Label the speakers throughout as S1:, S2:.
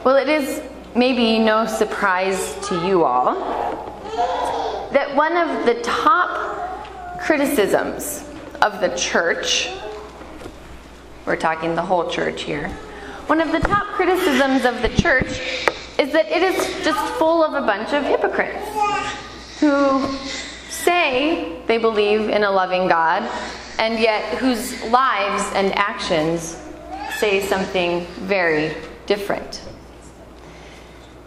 S1: Well, it is maybe no surprise to you all that one of the top criticisms of the church, we're talking the whole church here, one of the top criticisms of the church is that it is just full of a bunch of hypocrites who say they believe in a loving God, and yet whose lives and actions say something very different.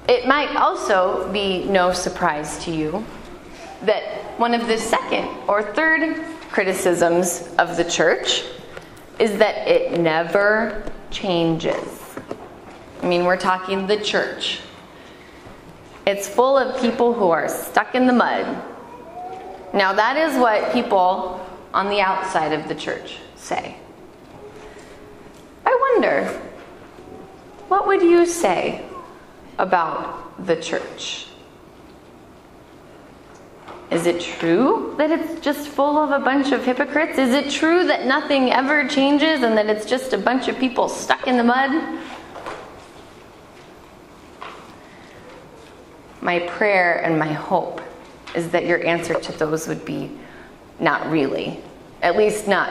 S1: It might also be no surprise to you that one of the second or third criticisms of the church is that it never changes. I mean, we're talking the church. It's full of people who are stuck in the mud. Now, that is what people on the outside of the church say. I wonder, what would you say about the church? Is it true that it's just full of a bunch of hypocrites? Is it true that nothing ever changes and that it's just a bunch of people stuck in the mud? My prayer and my hope is that your answer to those would be not really, at least not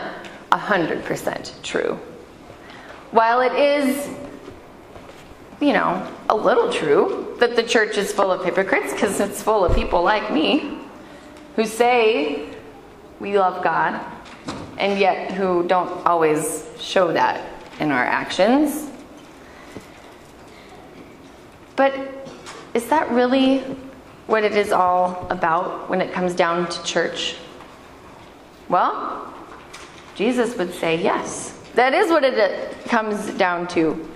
S1: 100% true. While it is, a little true that the church is full of hypocrites, because it's full of people like me who say we love God and yet who don't always show that in our actions. But is that really what it is all about when it comes down to church? Well, Jesus would say yes. That is what it comes down to.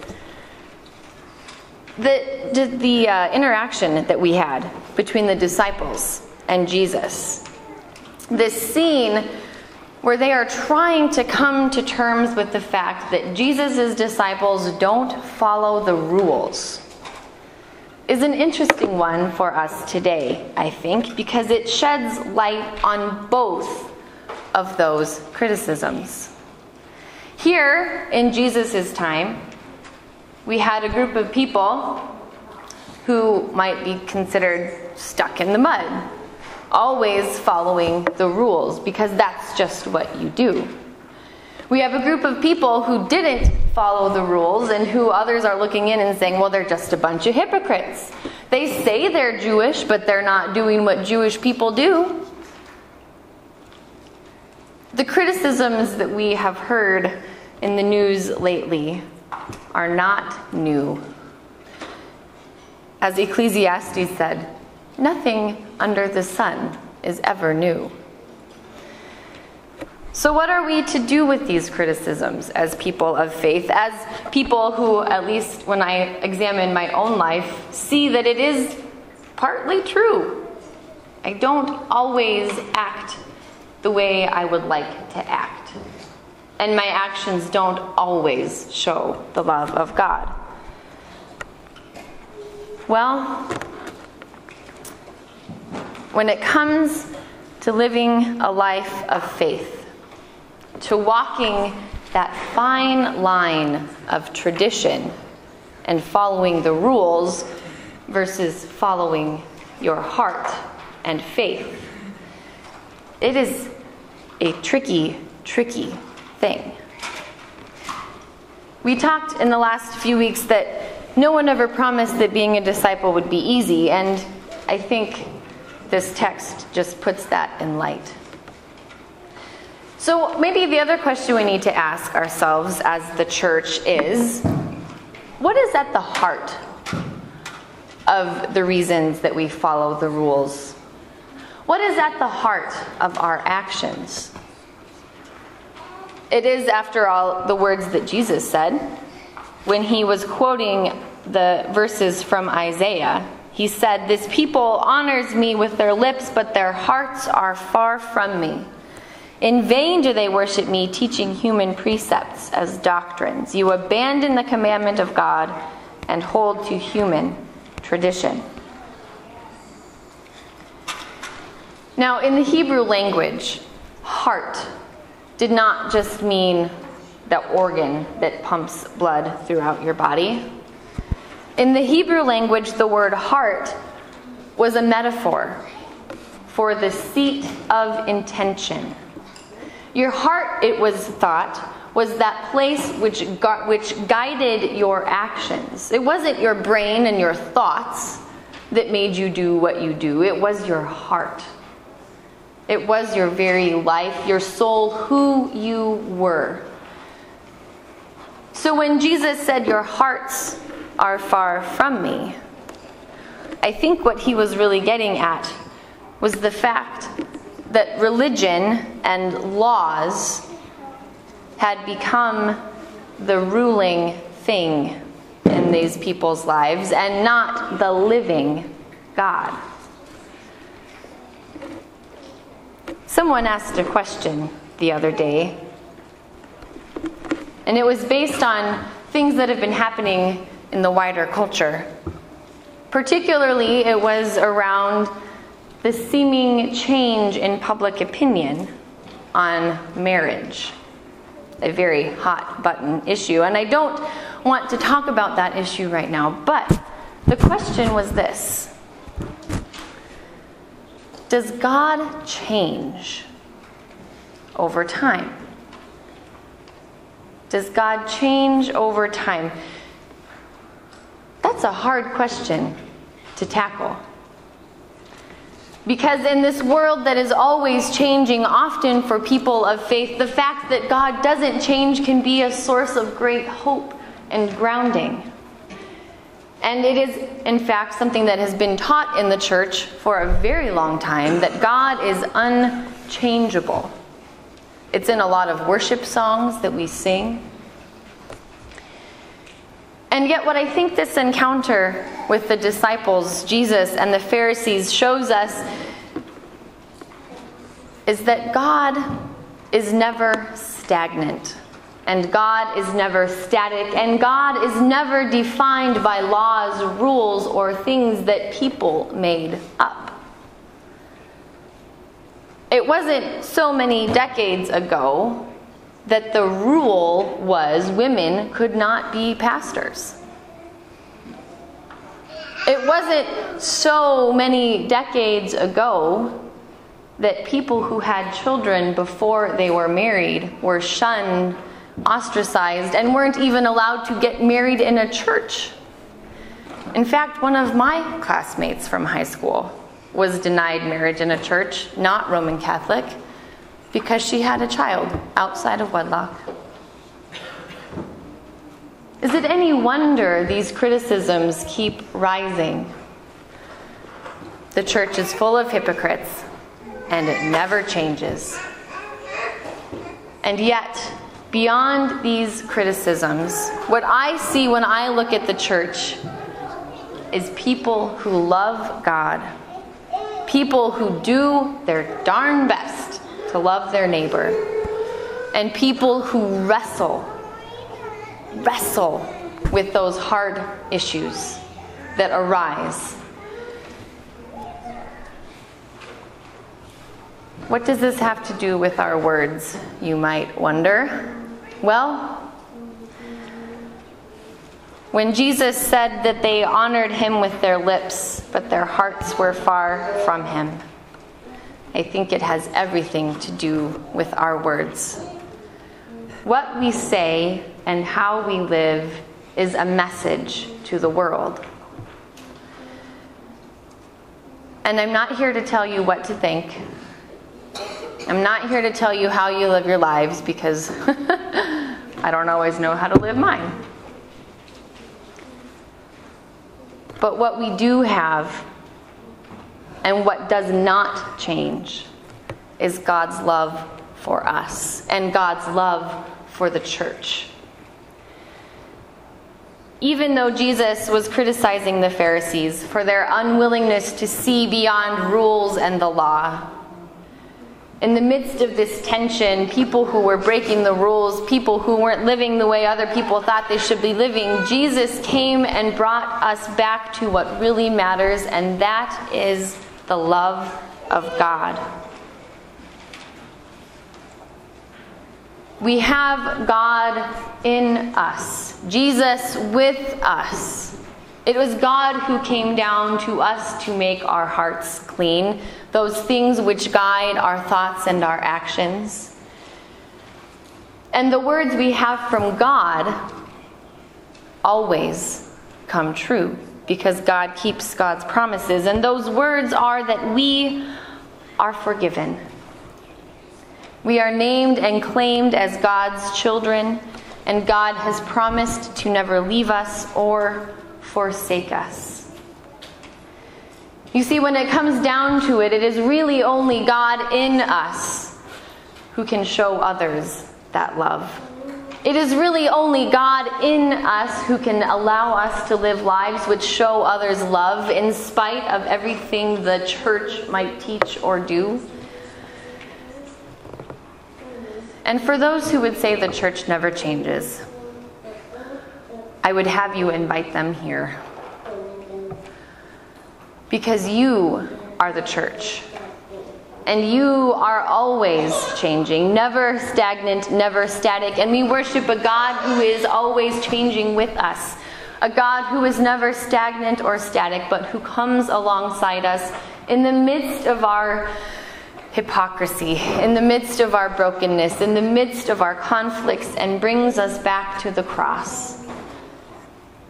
S1: The interaction that we had between the disciples and Jesus. This scene where they are trying to come to terms with the fact that Jesus' disciples don't follow the rules is an interesting one for us today, I think, because it sheds light on both of those criticisms. Here, in Jesus' time, we had a group of people who might be considered stuck in the mud, always following the rules, because that's just what you do. We have a group of people who didn't follow the rules and who others are looking in and saying, well, they're just a bunch of hypocrites. They say they're Jewish, but they're not doing what Jewish people do. The criticisms that we have heard in the news lately are not new. As Ecclesiastes said, nothing under the sun is ever new. So what are we to do with these criticisms as people of faith, as people who, at least when I examine my own life, see that it is partly true? I don't always act the way I would like to act, and my actions don't always show the love of God. Well, when it comes to living a life of faith, to walking that fine line of tradition and following the rules versus following your heart and faith, it is a tricky thing. We talked in the last few weeks that no one ever promised that being a disciple would be easy, and I think this text just puts that in light. So maybe the other question we need to ask ourselves as the church is, what is at the heart of the reasons that we follow the rules? What is at the heart of our actions? It is, after all, the words that Jesus said when he was quoting the verses from Isaiah. He said, "This people honors me with their lips, but their hearts are far from me. In vain do they worship me, teaching human precepts as doctrines. You abandon the commandment of God and hold to human tradition." Now, in the Hebrew language, heart did not just mean the organ that pumps blood throughout your body. In the Hebrew language, the word heart was a metaphor for the seat of intention. Your heart, it was thought, was that place which guided your actions. It wasn't your brain and your thoughts that made you do what you do. It was your heart. It was your very life, your soul, who you were. So when Jesus said, "Your hearts are far from me," I think what he was really getting at was the fact that religion and laws had become the ruling thing in these people's lives and not the living God. Someone asked a question the other day, and it was based on things that have been happening in the wider culture. Particularly, it was around the seeming change in public opinion on marriage, a very hot button issue. And I don't want to talk about that issue right now, but the question was this: does God change over time? Does God change over time? That's a hard question to tackle. Because in this world that is always changing, often for people of faith, the fact that God doesn't change can be a source of great hope and grounding. And it is, in fact, something that has been taught in the church for a very long time, that God is unchangeable. It's in a lot of worship songs that we sing. And yet what I think this encounter with the disciples, Jesus and the Pharisees, shows us is that God is never stagnant, and God is never static, and God is never defined by laws, rules, or things that people made up. It wasn't so many decades ago that the rule was women could not be pastors. It wasn't so many decades ago that people who had children before they were married were shunned, ostracized, and weren't even allowed to get married in a church. In fact, one of my classmates from high school was denied marriage in a church, not Roman Catholic, because she had a child outside of wedlock. Is it any wonder these criticisms keep rising? The church is full of hypocrites, and it never changes. And yet, beyond these criticisms, what I see when I look at the church is people who love God, people who do their darn best to love their neighbor, and people who wrestle with those hard issues that arise. What does this have to do with our words, you might wonder? Well, when Jesus said that they honored him with their lips, but their hearts were far from him, I think it has everything to do with our words. What we say and how we live is a message to the world. And I'm not here to tell you what to think. I'm not here to tell you how you live your lives, because I don't always know how to live mine. But what we do have, and what does not change, is God's love for us and God's love for the church. Even though Jesus was criticizing the Pharisees for their unwillingness to see beyond rules and the law, in the midst of this tension, people who were breaking the rules, people who weren't living the way other people thought they should be living, Jesus came and brought us back to what really matters, and that is the love of God. We have God in us, Jesus with us, It was God who came down to us to make our hearts clean, those things which guide our thoughts and our actions. And the words we have from God always come true, because God keeps God's promises. And those words are that we are forgiven. We are named and claimed as God's children, and God has promised to never leave us or forsake us. You see, when it comes down to it, it is really only God in us who can show others that love. It is really only God in us who can allow us to live lives which show others love in spite of everything the church might teach or do. And for those who would say the church never changes, I would have you invite them here. Because you are the church. And you are always changing, never stagnant, never static. And we worship a God who is always changing with us. A God who is never stagnant or static, but who comes alongside us in the midst of our hypocrisy, in the midst of our brokenness, in the midst of our conflicts, and brings us back to the cross.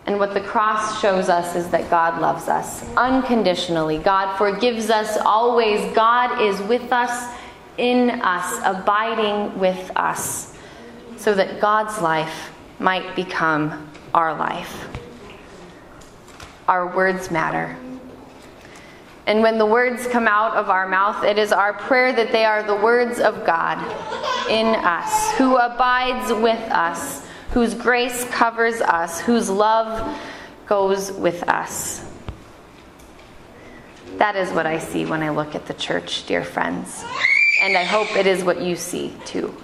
S1: And what the cross shows us is that God loves us unconditionally. God forgives us always. God is with us, in us, abiding with us, so that God's life might become our life. Our words matter. And when the words come out of our mouth, it is our prayer that they are the words of God in us, who abides with us, whose grace covers us, whose love goes with us. That is what I see when I look at the church, dear friends. And I hope it is what you see too.